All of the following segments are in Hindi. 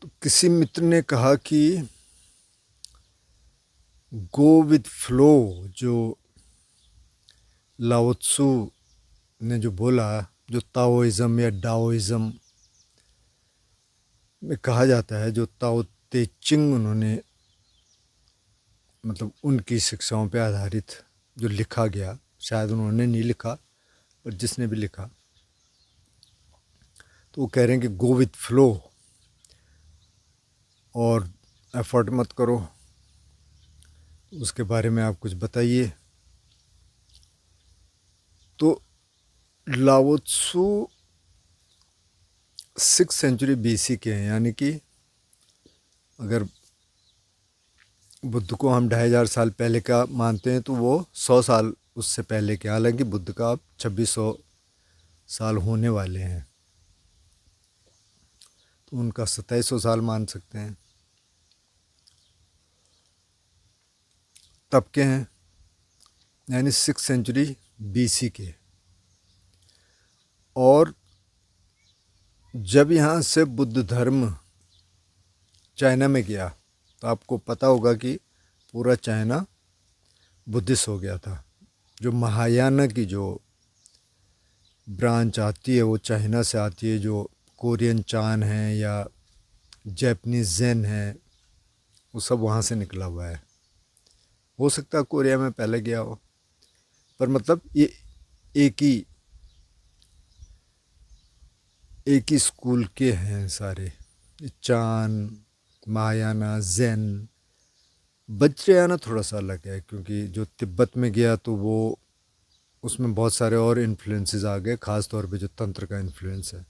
तो किसी मित्र ने कहा कि गो विद फ्लो, जो लाओ त्सु ने जो बोला, जो ताओइज़म या डाओइज़म में कहा जाता है, जो ताओ ते चिंग उन्होंने मतलब उनकी शिक्षाओं पे आधारित जो लिखा गया, शायद उन्होंने नहीं लिखा पर जिसने भी लिखा, तो वो कह रहे हैं कि गो विथ फ्लो और एफर्ट मत करो। उसके बारे में आप कुछ बताइए। तो लाओ त्सु 6th सेंचुरी BC के हैं, यानी कि अगर बुद्ध को हम 2500 साल पहले का मानते हैं तो वो 100 साल उससे पहले के, हालांकि बुद्ध का अब 2600 साल होने वाले हैं, तो उनका 2700 साल मान सकते हैं। तब के हैं, यानी 6th सेंचुरी BC के। और जब यहाँ से बुद्ध धर्म चाइना में गया तो आपको पता होगा कि पूरा चाइना बुद्धिस्ट हो गया था। जो महायाना की जो ब्रांच आती है वो चाइना से आती है, जो कोरियन चान है या जैपनीज जेन है, वो सब वहाँ से निकला हुआ है। हो सकता है कोरिया में पहले गया हो, पर मतलब ये एक ही स्कूल के हैं सारे, चान, महायाना, जेन। वज्रयाना थोड़ा सा अलग है, क्योंकि जो तिब्बत में गया तो वो उसमें बहुत सारे और इन्फ्लुएंसेस आ गए, ख़ास तौर पे जो तंत्र का इन्फ्लुएंस है।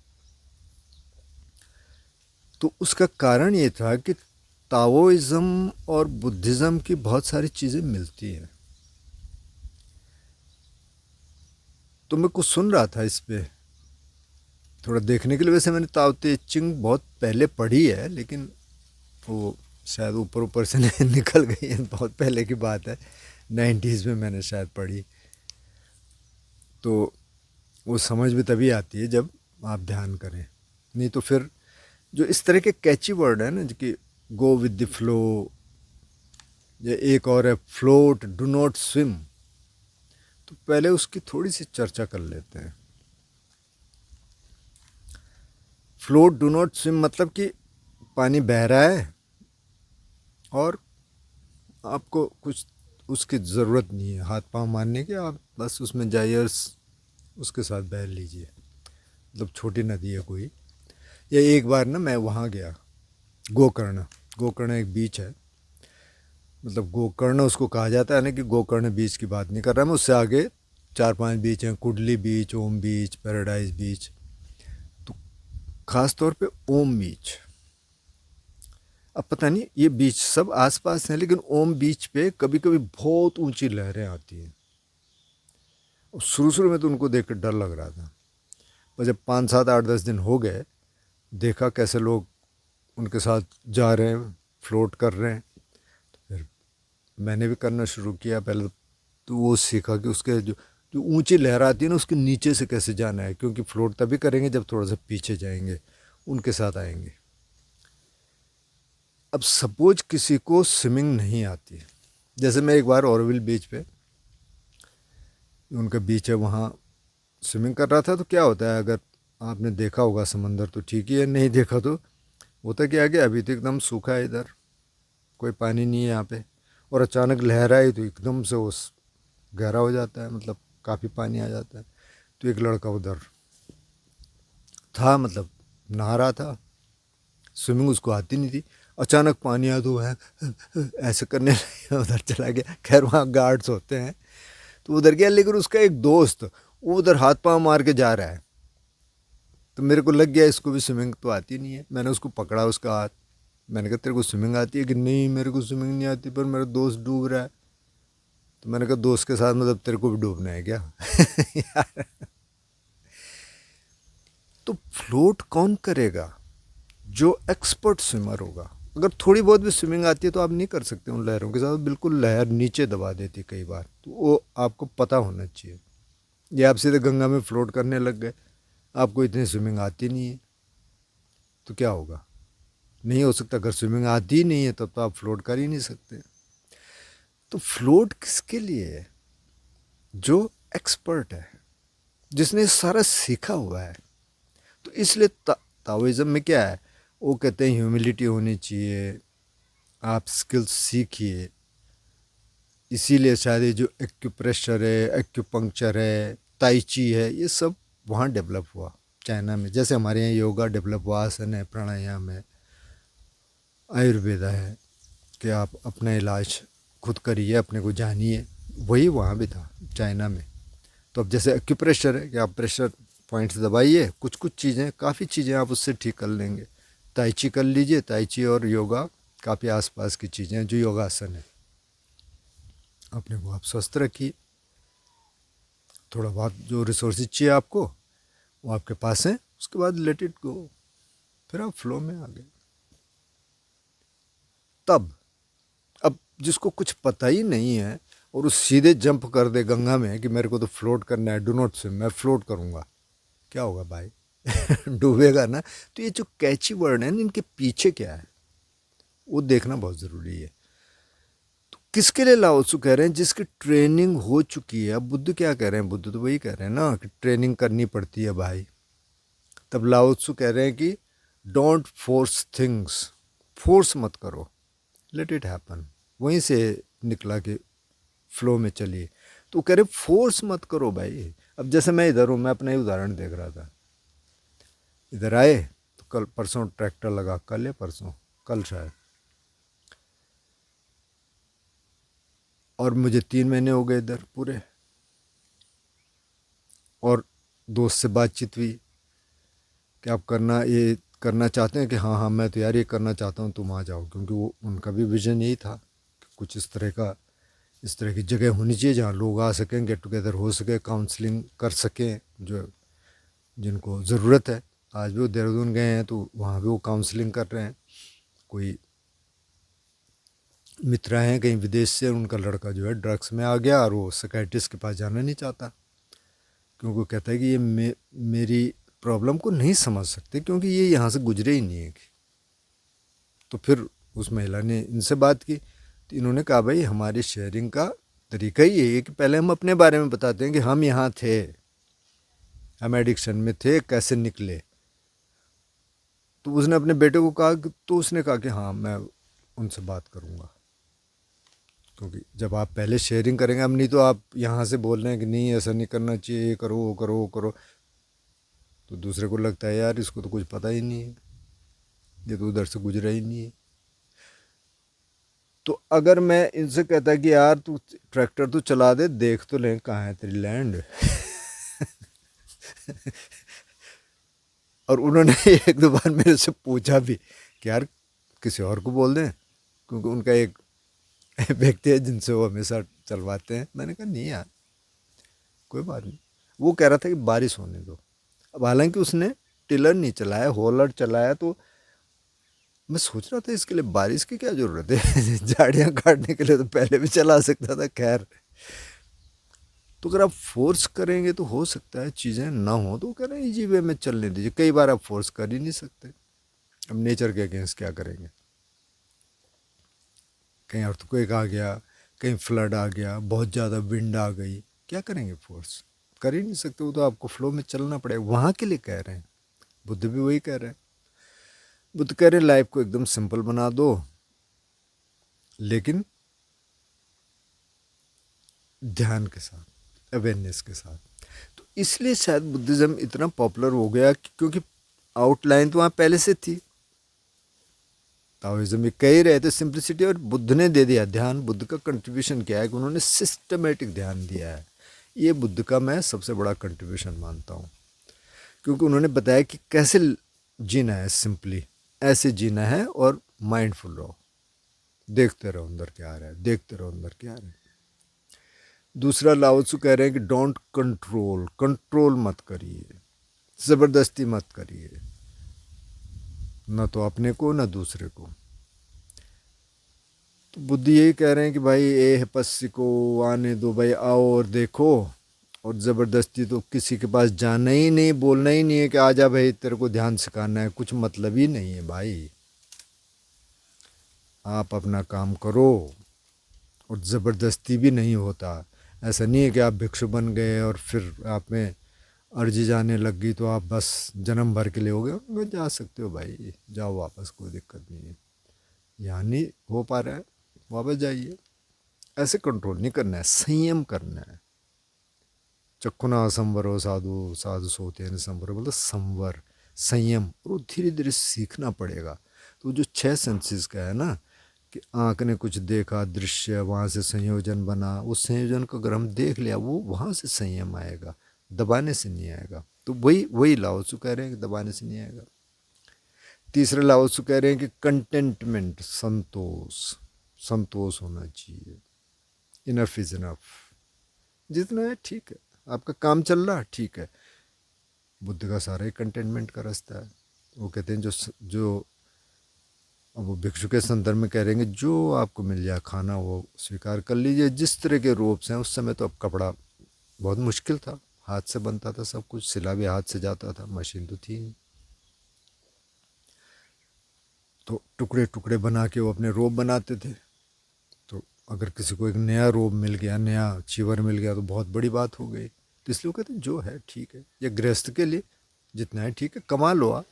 तो उसका कारण ये था कि ताओइज़म और बुद्धिज़्म की बहुत सारी चीज़ें मिलती हैं। तो मैं कुछ सुन रहा था इस पे, थोड़ा देखने के लिए। वैसे मैंने ताओ ते चिंग बहुत पहले पढ़ी है, लेकिन वो शायद ऊपर ऊपर से निकल गई है, बहुत पहले की बात है, 90s में मैंने शायद पढ़ी। तो वो समझ में तभी आती है जब आप ध्यान करें, नहीं तो फिर जो इस तरह के कैची वर्ड है ना, जो कि गो विद द फ्लो, या एक और है फ्लोट डू नॉट स्विम, तो पहले उसकी थोड़ी सी चर्चा कर लेते हैं। फ्लोट डू नॉट स्विम मतलब कि पानी बह रहा है और आपको कुछ उसकी ज़रूरत नहीं है हाथ पांव मारने की, आप बस उसमें जाइए और उसके साथ बह लीजिए। मतलब छोटी नदी है कोई। या एक बार ना मैं वहाँ गया, गोकर्ण। गोकर्ण एक बीच है, मतलब गोकर्ण उसको कहा जाता है ना, कि गोकर्ण बीच की बात नहीं कर रहा मैं, उससे आगे 4-5 बीच हैं, कुडली बीच, ओम बीच, पैराडाइज बीच। तो ख़ास तौर पे ओम बीच, अब पता नहीं ये बीच सब आसपास हैं, लेकिन ओम बीच पे कभी कभी बहुत ऊंची लहरें आती हैं। शुरू शुरू में तो उनको देख कर डर लग रहा था, पर जब 5-7-8-10 दिन हो गए, देखा कैसे लोग उनके साथ जा रहे हैं, फ्लोट कर रहे हैं, तो फिर मैंने भी करना शुरू किया। पहले तो वो सीखा कि उसके जो जो ऊंची लहर आती है ना, उसके नीचे से कैसे जाना है, क्योंकि फ्लोट तभी करेंगे जब थोड़ा सा पीछे जाएंगे, उनके साथ आएंगे। अब सपोज किसी को स्विमिंग नहीं आती, जैसे मैं एक बार ऑरोविल बीच पे, उनका बीच है वहाँ, स्विमिंग कर रहा था। तो क्या होता है, अगर आपने देखा होगा समंदर तो ठीक ही है, नहीं देखा तो होता क्या है कि अभी तो एकदम सूखा है इधर, कोई पानी नहीं है यहाँ पे, और अचानक लहर आई तो एकदम से उस गहरा हो जाता है, मतलब काफ़ी पानी आ जाता है। तो एक लड़का उधर था, मतलब नहा रहा था, स्विमिंग उसको आती नहीं थी, अचानक पानी आया तो वह ऐसे करने लगा, उधर चला गया। खैर वहाँ गार्ड्स होते हैं तो उधर गया, लेकिन उसका एक दोस्त वो उधर हाथ पांव मार के जा रहा है। तो मेरे को लग गया इसको भी स्विमिंग तो आती नहीं है। मैंने उसको पकड़ा उसका हाथ, मैंने कहा तेरे को स्विमिंग आती है? कि नहीं मेरे को स्विमिंग नहीं आती, पर मेरा दोस्त डूब रहा है। तो मैंने कहा दोस्त के साथ मतलब तेरे को भी डूबना है क्या? यार, तो फ्लोट कौन करेगा? जो एक्सपर्ट स्विमर होगा। अगर थोड़ी बहुत भी स्विमिंग आती है तो आप नहीं कर सकते उन लहरों के साथ, बिल्कुल लहर नीचे दबा देती कई बार, तो वो आपको पता होना चाहिए। ये आप सीधे गंगा में फ्लोट करने लग गए, आपको इतनी स्विमिंग आती नहीं है, तो क्या होगा? नहीं हो सकता। अगर स्विमिंग आती ही नहीं है तब तो आप फ्लोट कर ही नहीं सकते। तो फ्लोट किसके लिए है? जो एक्सपर्ट है, जिसने सारा सीखा हुआ है। तो इसलिए ताओइज्म में क्या है, वो कहते हैं ह्यूमिलिटी होनी चाहिए, आप स्किल्स सीखिए। इसीलिए शायद ये जो एक्यूप्रेशर है, एक्यूपंक्चर है, ताइची है, ये सब वहाँ डेवलप हुआ चाइना में। जैसे हमारे यहाँ योगा डेवलप हुआ, आसन है, प्राणायाम है, आयुर्वेदा है कि आप अपना इलाज खुद करिए, अपने को जानिए, वही वहाँ भी था चाइना में। तो अब जैसे एक्यूप्रेशर है कि आप प्रेशर पॉइंट्स दबाइए, कुछ कुछ चीज़ें, काफ़ी चीज़ें आप उससे ठीक कर लेंगे। ताइची कर लीजिए, ताइची और योगा काफ़ी आसपास की चीज़ें हैं जो योगासन है। अपने को आप स्वस्थ रखिए, थोड़ा बहुत जो रिसोर्सेज चाहिए आपको वो आपके पास हैं, उसके बाद लेट इट गो, फिर आप फ्लो में आ गए। तब अब जिसको कुछ पता ही नहीं है और उस सीधे जंप कर दे गंगा में कि मेरे को तो फ्लोट करना है, डू नॉट स्विम, मैं फ्लोट करूँगा, क्या होगा भाई? डूबेगा ना। तो ये जो कैची वर्ड है ना, इनके पीछे क्या है वो देखना बहुत ज़रूरी है। तो किसके लिए लाओ त्सु कह रहे हैं? जिसकी ट्रेनिंग हो चुकी है। अब बुद्ध क्या कह रहे हैं? बुद्ध तो वही कह रहे हैं ना कि ट्रेनिंग करनी पड़ती है भाई। तब लाओ त्सु कह रहे हैं कि डोंट फोर्स थिंग्स, फोर्स मत करो, लेट इट हैपन। वहीं से निकला कि फ्लो में चलिए। तो कह रहे फोर्स मत करो भाई। अब जैसे मैं इधर हूँ, मैं अपना ही उदाहरण देख रहा था, इधर आए तो कल परसों ट्रैक्टर लगा, कल या परसों, कल शायद, और मुझे 3 महीने हो गए इधर पूरे। और दोस्त से बातचीत हुई कि आप करना, ये करना चाहते हैं कि हाँ हाँ मैं तो यार ये करना चाहता हूँ, तुम आ जाओ। क्योंकि वो उनका भी विज़न यही था कि कुछ इस तरह का, इस तरह की जगह होनी चाहिए जहाँ लोग आ सकें, गेट टुगेदर हो सके, काउंसलिंग कर सकें, जो जिनको ज़रूरत है। आज भी वो देहरादून गए हैं तो वहाँ भी वो काउंसलिंग कर रहे हैं। कोई मित्र हैं कहीं विदेश से, उनका लड़का जो है ड्रग्स में आ गया और वो साइकियाट्रिस्ट के पास जाना नहीं चाहता, क्योंकि वो कहता है कि ये मेरी प्रॉब्लम को नहीं समझ सकते क्योंकि ये यहाँ से गुजरे ही नहीं है। तो फिर उस महिला ने इनसे बात की तो इन्होंने कहा भाई हमारी शेयरिंग का तरीका ही यही है कि पहले हम अपने बारे में बताते हैं कि हम यहाँ थे, हम एडिक्शन में थे, कैसे निकले। तो उसने अपने बेटे को कहा, तो उसने कहा कि हाँ मैं उनसे बात करूँगा। क्योंकि जब आप पहले शेयरिंग करेंगे, अब नहीं तो आप यहाँ से बोल रहे हैं कि नहीं ऐसा नहीं करना चाहिए, ये करो वो करो वो करो, तो दूसरे को लगता है यार इसको तो कुछ पता ही नहीं है, ये तो उधर से गुजरा ही नहीं है। तो अगर मैं इनसे कहता कि यार तू ट्रैक्टर तो चला दे, देख तो लें कहाँ है तेरी लैंड। और उन्होंने एक दो बार मेरे से पूछा भी कि यार किसी और को बोल दें, क्योंकि उनका एक व्यक्ति है जिनसे वो हमेशा चलवाते हैं। मैंने कहा नहीं यार कोई बात नहीं। वो कह रहा था कि बारिश होने दो। अब हालांकि उसने टिलर नहीं चलाया, होलर चलाया। तो मैं सोच रहा था इसके लिए बारिश की क्या ज़रूरत है? झाड़ियाँ काटने के लिए तो पहले भी चला सकता था। खैर, तो अगर आप फोर्स करेंगे तो हो सकता है चीज़ें ना हो। तो कह रहे हैं इजी वे में चलने दीजिए। कई बार आप फोर्स कर ही नहीं सकते। अब नेचर के अगेंस्ट क्या करेंगे? कहीं अर्थक्वेक आ गया, कहीं फ्लड आ गया, बहुत ज़्यादा विंड आ गई, क्या करेंगे? फोर्स कर ही नहीं सकते। वो तो आपको फ्लो में चलना पड़ेगा। वहाँ के लिए कह रहे हैं, बुद्ध भी वही कह रहे हैं। बुद्ध कह रहे हैं लाइफ को एकदम सिंपल बना दो, लेकिन ध्यान के साथ, अवेयरनेस के साथ। तो इसलिए शायद बुद्धिज़्म इतना पॉपुलर हो गया क्योंकि आउटलाइन तो वहाँ पहले से थी। ताओइज्म में कह ही रहे थे सिंप्लिसिटी, और बुद्ध ने दे दिया ध्यान। बुद्ध का कंट्रीब्यूशन क्या है कि उन्होंने सिस्टमेटिक ध्यान दिया है। ये बुद्ध का मैं सबसे बड़ा कंट्रीब्यूशन मानता हूँ, क्योंकि उन्होंने बताया कि कैसे जीना है, सिंपली ऐसे जीना है, और माइंडफुल रहो, देखते रहो अंदर क्या आ रहा है, देखते रहो अंदर क्या आ रहा है। दूसरा लाओ त्सु कह रहे हैं कि डोंट कंट्रोल, कंट्रोल मत करिए, ज़बरदस्ती मत करिए, न तो अपने को न दूसरे को। तो बुद्ध यही कह रहे हैं कि भाई ए पस्सी को आने दो भाई, आओ और देखो। और ज़बरदस्ती तो किसी के पास जाना ही नहीं, बोलना ही नहीं है कि आ जा भाई तेरे को ध्यान सिखाना है, कुछ मतलब ही नहीं है भाई। आप अपना काम करो, और ज़बरदस्ती भी नहीं होता। ऐसा नहीं है कि आप भिक्षु बन गए और फिर आप में अर्जी जाने लग गई तो आप बस जन्म भर के लिए हो गए। उनमें जा सकते हो भाई, जाओ वापस, कोई दिक्कत नहीं है। यहाँ नहीं हो पा रहा है, वापस जाइए। ऐसे कंट्रोल नहीं करना है, संयम करना है। चक्षुना संवरो साधु साधु सोते न संवरो, मतलब संवर, संयम। और वो धीरे धीरे सीखना पड़ेगा। तो जो 6 सेंसेस का है ना, कि आँख ने कुछ देखा, दृश्य, वहाँ से संयोजन बना, उस संयोजन को अगर हम देख लिया, वो वहाँ से संयम आएगा, दबाने से नहीं आएगा। तो वही वही लाओ त्सु कह रहे हैं कि दबाने से नहीं आएगा। तीसरा लाओ त्सु कह रहे हैं कि कंटेंटमेंट, संतोष, संतोष होना चाहिए। इनफ इज इनफ, जितना है ठीक है, आपका काम चल रहा ठीक है। बुद्ध का सारा ही कंटेनमेंट का रास्ता है। वो कहते हैं जो अब वो भिक्षु के संदर्भ में कह रहे हैं, जो आपको मिल जाए खाना वो स्वीकार कर लीजिए। जिस तरह के रोप्स हैं, उस समय तो अब कपड़ा बहुत मुश्किल था, हाथ से बनता था सब कुछ, सिला भी हाथ से जाता था, मशीन तो थी नहीं। तो टुकड़े टुकड़े बना के वो अपने रोब बनाते थे। तो अगर किसी को एक नया रोब मिल गया, नया चीवर मिल गया, तो बहुत बड़ी बात हो गई। तो इसलिए वो कहते हैं जो है ठीक है, ये गृहस्थ के लिए जितना है ठीक है, कमा लो, आप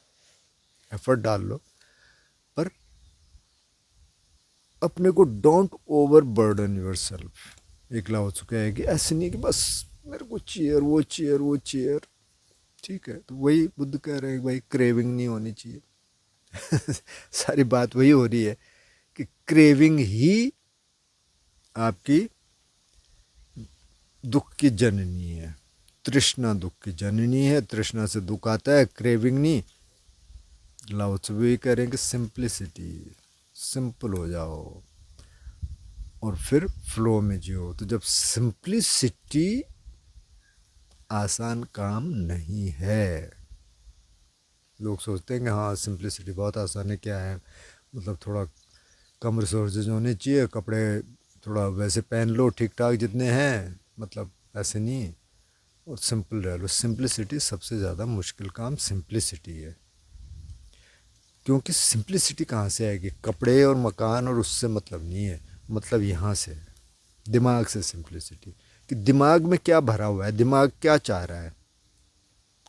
एफर्ट डाल लो, पर अपने को don't over burden your self. एक लाओ चुका है कि ऐसे नहीं कि बस मेरे को चेयर वो चेयर वो चेयर, ठीक है। तो वही बुद्ध कह रहे हैं भाई, क्रेविंग नहीं होनी चाहिए। सारी बात वही हो रही है कि क्रेविंग ही आपकी दुख की जननी है। तृष्णा दुख की जननी है, तृष्णा से दुख आता है, क्रेविंग नहीं। लाओ त्सु भी कह रहे हैं कि सिंप्लिसिटी, सिंपल हो जाओ और फिर फ्लो में जियो। तो जब सिंप्लिसिटी, आसान काम नहीं है। लोग सोचते हैं कि हाँ सिंप्लिसिटी बहुत आसान है, क्या है मतलब थोड़ा कम रिसोर्सेज होने चाहिए, कपड़े थोड़ा वैसे पहन लो ठीक ठाक जितने हैं, मतलब ऐसे नहीं, और सिंपल रह लो। सिंप्लिसिटी सबसे ज़्यादा मुश्किल काम सिंप्लिसिटी है। क्योंकि सिंप्लिसिटी कहाँ से आएगी? कपड़े और मकान और उससे मतलब नहीं है, मतलब यहाँ से, दिमाग से सिंप्लिसिटी, कि दिमाग में क्या भरा हुआ है, दिमाग क्या चाह रहा है।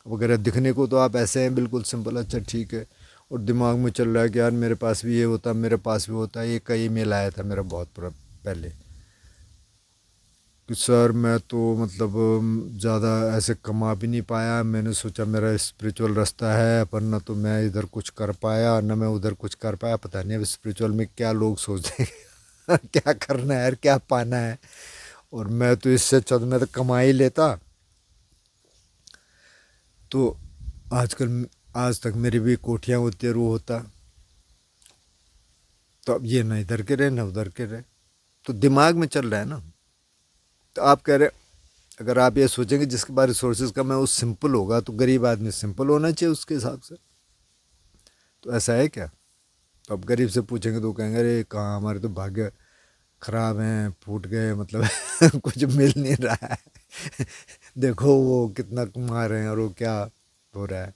वगैरह दिखने को तो आप ऐसे हैं बिल्कुल सिंपल, अच्छा ठीक है, और दिमाग में चल रहा है कि यार मेरे पास भी ये होता, मेरे पास भी होता। ये कई मेल आया था मेरा बहुत पहले कि सर मैं तो मतलब ज़्यादा ऐसे कमा भी नहीं पाया, मैंने सोचा मेरा स्पिरिचुअल रास्ता है, पर न तो मैं इधर कुछ कर पाया न मैं उधर कुछ कर पाया। पता नहीं अब स्पिरिचुअल में क्या लोग सोचते हैं क्या करना है यार, क्या पाना है। और मैं तो इससे अच्छा तो मैं तो कमा ही लेता। तो आजकल, आज तक मेरी भी कोठियाँ होती है, वो होता। तो अब ये न इधर के रहे न उधर के रहे, तो दिमाग में चल रहा है ना। तो आप कह रहे, अगर आप ये सोचेंगे जिसके पास रिसोर्सेज कम है वो सिंपल होगा, तो गरीब आदमी सिंपल होना चाहिए उसके हिसाब से। तो ऐसा है क्या? तो अब गरीब से पूछेंगे तो कहेंगे अरे कहाँ, हमारे तो भाग्य खराब हैं, फूट गए, मतलब कुछ मिल नहीं रहा है देखो वो कितना कमा रहे हैं और वो क्या हो रहा है।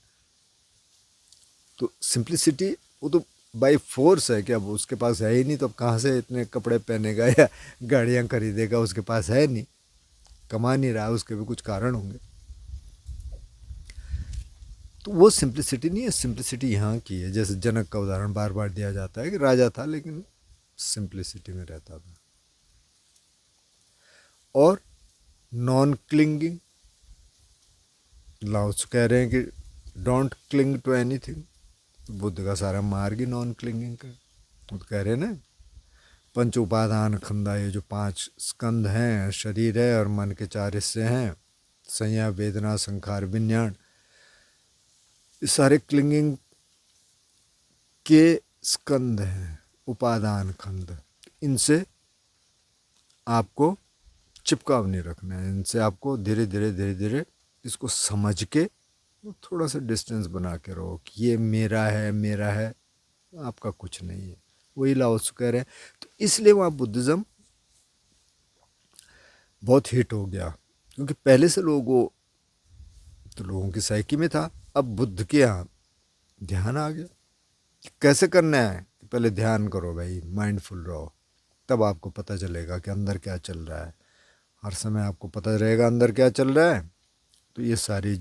तो सिंप्लिसिटी वो तो बाई फोर्स है कि अब उसके पास है ही नहीं, तो अब कहाँ से इतने कपड़े पहनेगा या गाड़ियाँ खरीदेगा? उसके पास है नहीं, कमा नहीं रहा, उसके भी कुछ कारण होंगे। तो वो सिंप्लिसिटी नहीं है, सिंप्लिसिटी यहाँ की है। जैसे जनक का उदाहरण बार बार दिया जाता है कि राजा था लेकिन सिंप्लिसिटी में रहता था। और नॉन क्लिंगिंग, लाओत्सु कह रहे हैं कि don't cling to anything. Buddha का सारा मार्ग ही नॉन क्लिंगिंग का। वो तो कह रहे हैं ना, पंच उपादान खंदा, ये जो 5 स्कंद हैं, शरीर है और मन के 4 हिस्से हैं, संज्ञा वेदना संखार विज्ञान, ये सारे क्लिंगिंग के स्कंद हैं, उपादान खंड। इनसे आपको चिपकाव नहीं रखना है, इनसे आपको धीरे धीरे धीरे धीरे इसको समझ के थोड़ा सा डिस्टेंस बना के रहो कि ये मेरा है, मेरा है, आपका कुछ नहीं है। वही लाओत्सु कह रहे हैं। तो इसलिए वहाँ बुद्धिज़्म बहुत हिट हो गया, क्योंकि पहले से लोगों, तो लोगों की साइकी में था। अब बुद्ध के यहाँ ध्यान आ गया कि कैसे करना है। पहले ध्यान करो भाई, माइंडफुल रहो, तब आपको पता चलेगा कि अंदर क्या चल रहा है। हर समय आपको पता रहेगा अंदर क्या चल रहा है, तो ये सारी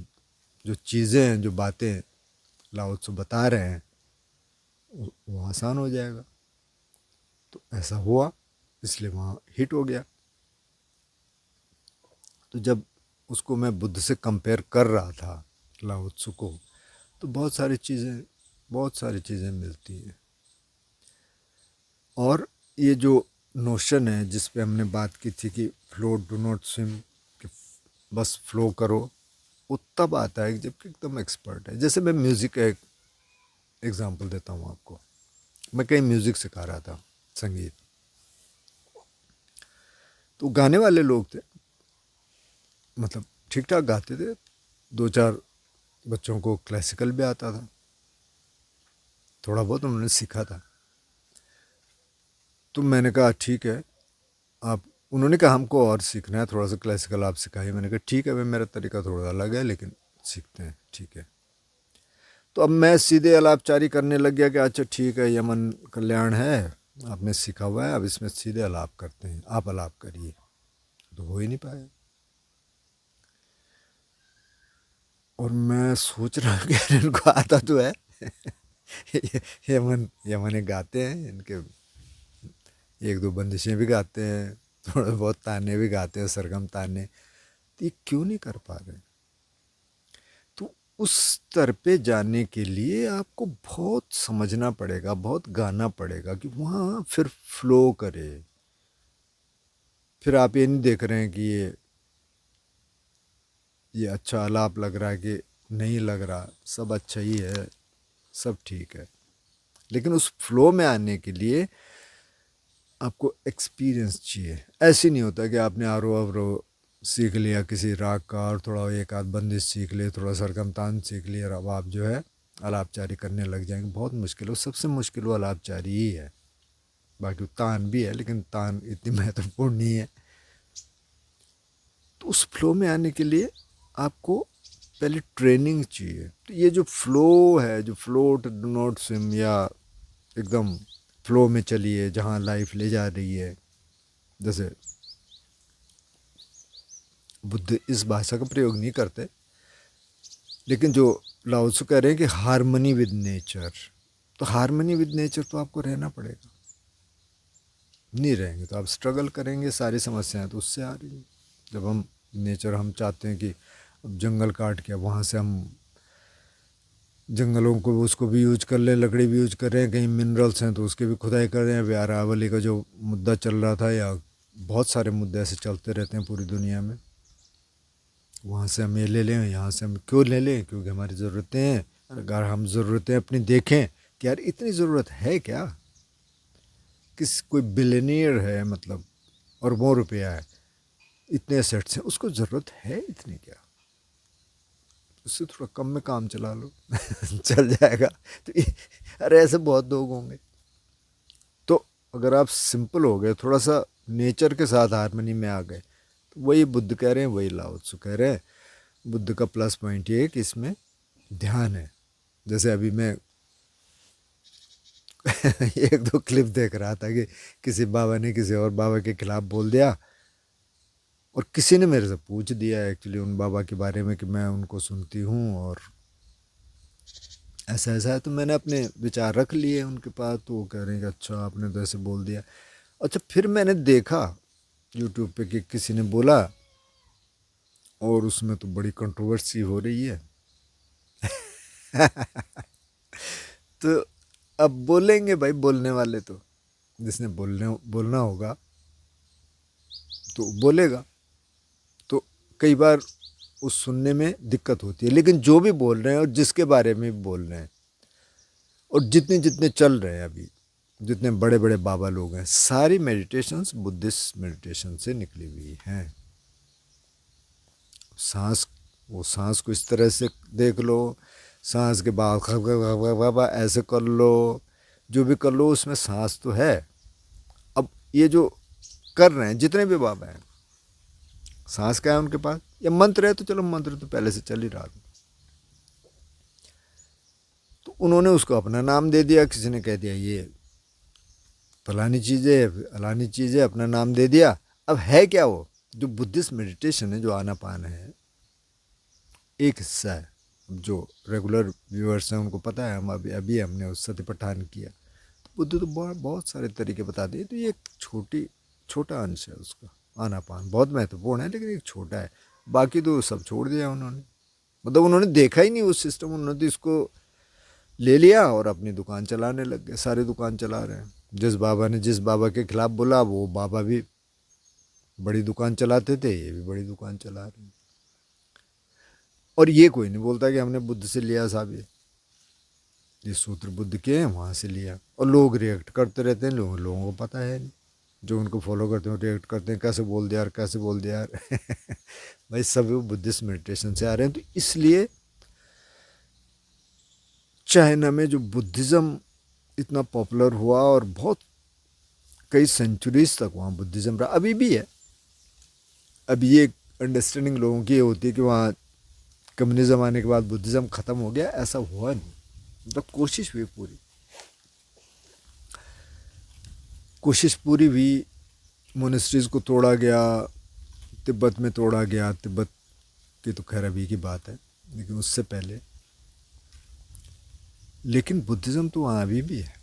जो चीज़ें हैं, जो बातें लाओ त्सु बता रहे हैं, वो आसान हो जाएगा। तो ऐसा हुआ, इसलिए वहाँ हिट हो गया। तो जब उसको मैं बुद्ध से कंपेयर कर रहा था, लाओ त्सु को, तो बहुत सारी चीज़ें मिलती हैं। और ये जो नोशन है जिस पे हमने बात की थी कि फ्लोट डू नॉट स्विम, कि बस फ्लो करो, वो तब आता है जबकि एकदम एक्सपर्ट है। जैसे मैं म्यूज़िक का एक एग्जांपल देता हूँ आपको। मैं कहीं म्यूज़िक सिखा रहा था, संगीत। तो गाने वाले लोग थे, मतलब ठीक ठाक गाते थे। 2-4 बच्चों को क्लासिकल भी आता था, थोड़ा बहुत उन्होंने सीखा था। तो मैंने कहा ठीक है, आप, उन्होंने कहा हमको और सीखना है, थोड़ा सा क्लासिकल आप सिखाइए। मैंने कहा ठीक है भाई, मेरा तरीका थोड़ा अलग है लेकिन सीखते हैं, ठीक है। तो अब मैं सीधे अलापचारी करने लग गया कि अच्छा ठीक है, यमन कल्याण है, आपने सीखा हुआ है, अब इसमें सीधे अलाप करते हैं, आप अलाप करिए। तो हो ही नहीं पाया। और मैं सोच रहा हूँ कि इनको आता तो है यमन यमन गाते हैं, इनके 1-2 बंदिशें भी गाते हैं, थोड़े बहुत ताने भी गाते हैं, सरगम ताने। तो ये क्यों नहीं कर पा रहे? तो उस स्तर पे जाने के लिए आपको बहुत समझना पड़ेगा, बहुत गाना पड़ेगा कि वहाँ फिर फ्लो करे। फिर आप ये नहीं देख रहे हैं कि ये अच्छा आलाप लग रहा है कि नहीं लग रहा, सब अच्छा ही है, सब ठीक है। लेकिन उस फ्लो में आने के लिए आपको एक्सपीरियंस चाहिए। ऐसे नहीं होता कि आपने आरोह अवरोह सीख लिया किसी राग का, और थोड़ा एक आध बंदिश सीख लिए, थोड़ा सरगम तान सीख लिया, और अब आप जो है अलापचारी करने लग जाएंगे। बहुत मुश्किल है, सबसे मुश्किल वो अलापचारी ही है। बाकी तान भी है, लेकिन तान इतनी महत्वपूर्ण नहीं है। तो उस फ्लो में आने के लिए आपको पहले ट्रेनिंग चाहिए। तो ये जो फ्लो है, जो फ्लोट डू नॉट स्विम, या एकदम फ्लो में चलिए जहाँ लाइफ ले जा रही है, जैसे बुद्ध इस भाषा का प्रयोग नहीं करते, लेकिन जो लाओ त्सु कह रहे हैं कि हारमनी विद नेचर, तो हारमनी विद नेचर तो आपको रहना पड़ेगा। नहीं रहेंगे तो आप स्ट्रगल करेंगे, सारी समस्याएं तो उससे आ रही हैं। जब हम नेचर, हम चाहते हैं कि अब जंगल काट के वहाँ से हम जंगलों को उसको भी यूज कर लें, लकड़ी भी यूज कर रहे हैं, कहीं मिनरल्स हैं तो उसकी भी खुदाई कर रहे हैं। अभी अरावली का जो मुद्दा चल रहा था, या बहुत सारे मुद्दे ऐसे चलते रहते हैं पूरी दुनिया में, वहाँ से हम ये ले लें, यहाँ से हम क्यों ले लें, क्योंकि हमारी ज़रूरतें हैं। अगर हम ज़रूरतें अपनी देखें कि यार इतनी ज़रूरत है क्या, कोई बिलियनियर है मतलब, और वो रुपया है, इतने एसेट्स हैं, उसको ज़रूरत है इतनी क्या, उससे थोड़ा कम में काम चला लो चल जाएगा। तो अरे ऐसे बहुत लोग होंगे। तो अगर आप सिंपल हो गए, थोड़ा सा नेचर के साथ हारमनी में आ गए, तो वही बुद्ध कह रहे हैं, वही लाओ त्सु कह रहे हैं। बुद्ध का प्लस पॉइंट ये है कि इसमें ध्यान है। जैसे अभी मैं 1-2 क्लिप देख रहा था कि किसी बाबा ने किसी और बाबा के खिलाफ बोल दिया, और किसी ने मेरे से पूछ दिया एक्चुअली उन बाबा के बारे में कि मैं उनको सुनती हूँ और ऐसा ऐसा है। तो मैंने अपने विचार रख लिए उनके पास। तो वो कह रहे हैं कि अच्छा आपने तो ऐसे बोल दिया। अच्छा, फिर मैंने देखा यूट्यूब पे कि किसी ने बोला, और उसमें तो बड़ी कंट्रोवर्सी हो रही है तो अब बोलेंगे भाई, बोलने वाले तो, जिसने बोलना होगा तो बोलेगा। तो कई बार उस सुनने में दिक्कत होती है, लेकिन जो भी बोल रहे हैं और जिसके बारे में बोल रहे हैं, और जितने जितने चल रहे हैं अभी, जितने बड़े बड़े बाबा लोग हैं, सारी मेडिटेशंस बुद्धिस्ट मेडिटेशन से निकली हुई हैं। सांस, वो सांस को इस तरह से देख लो, सांस के बाद ऐसे कर लो, जो भी कर लो उसमें सांस तो है। अब ये जो कर रहे हैं जितने भी बाबा हैं, सांस क्या है उनके पास, या मंत्र है, तो चलो मंत्र तो पहले से चल ही रहा था, तो उन्होंने उसको अपना नाम दे दिया। किसी ने कह दिया ये फलानी चीज़ें फलानी चीज़ें अपना नाम दे दिया। अब है क्या वो जो बुद्धिस्ट मेडिटेशन है, जो आनापान है, एक हिस्सा है। जो रेगुलर व्यूअर्स हैं उनको पता है, हम अभी अभी हमने उस सत्यपठान किया। तो बुद्ध तो बहुत बहुत सारे तरीके बता दिए, तो ये एक छोटा अंश है उसका। आनापान बहुत महत्वपूर्ण है लेकिन एक छोटा है, बाकी तो सब छोड़ दिया उन्होंने। मतलब उन्होंने देखा ही नहीं वो सिस्टम, उन्होंने तो इसको ले लिया और अपनी दुकान चलाने लग गए। सारे दुकान चला रहे हैं। जिस बाबा ने जिस बाबा के खिलाफ बोला, वो बाबा भी बड़ी दुकान चलाते थे, ये भी बड़ी दुकान चला रहे हैं। और ये कोई नहीं बोलता कि हमने बुद्ध से लिया साहब, ये सूत्र बुद्ध के हैं, वहाँ से लिया। और लोग रिएक्ट करते रहते हैं, लोगों को पता है नहीं। जो उनको फॉलो करते हैं रिएक्ट करते हैं, कैसे बोल दिया यार, कैसे बोल दिया यार। भाई सब वो बुद्धिस्ट मेडिटेशन से आ रहे हैं। तो इसलिए चाइना में जो बुद्धिज़्म इतना पॉपुलर हुआ और बहुत कई सेंचुरीज तक वहाँ बुद्धिज़्म रहा, अभी भी है। अब ये अंडरस्टैंडिंग लोगों की ये होती है कि वहाँ कम्युनिज्म आने के बाद बुद्धिज़्म ख़त्म हो गया, ऐसा हुआ नहीं। मतलब कोशिश पूरी हुई। मोनेस्ट्रीज़ को तोड़ा गया, तिब्बत में तोड़ा गया। तिब्बत की तो खैर अभी की बात है, लेकिन उससे पहले। लेकिन बुद्धिज़्म तो वहाँ अभी भी है,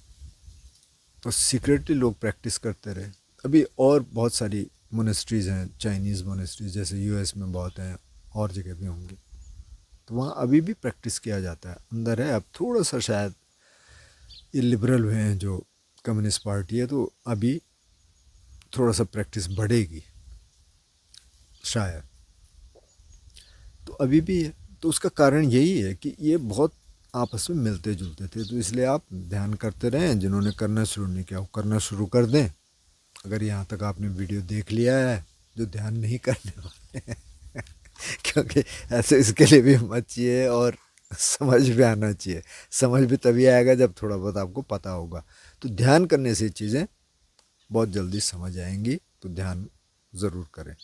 तो सीक्रेटली लोग प्रैक्टिस करते रहे। अभी और बहुत सारी मोनेस्ट्रीज़ हैं, चाइनीज़ मोनेस्ट्रीज़, जैसे यूएस में बहुत हैं, और जगह भी होंगी। तो वहाँ अभी भी प्रैक्टिस किया जाता है, अंदर है। अब थोड़ा सा शायद ये लिबरल हुए हैं जो कम्युनिस्ट पार्टी है, तो अभी थोड़ा सा प्रैक्टिस बढ़ेगी शायद। तो अभी भी है। तो उसका कारण यही है कि ये बहुत आपस में मिलते जुलते थे। तो इसलिए आप ध्यान करते रहें। जिन्होंने करना शुरू नहीं किया वो करना शुरू कर दें। अगर यहाँ तक आपने वीडियो देख लिया है, जो ध्यान नहीं करने वाले हैं, क्योंकि ऐसे इसके लिए भी हिम्मत चाहिए और समझ भी आना चाहिए। समझ भी तभी आएगा जब थोड़ा बहुत आपको पता होगा। तो ध्यान करने से चीज़ें बहुत जल्दी समझ आएंगी, तो ध्यान ज़रूर करें।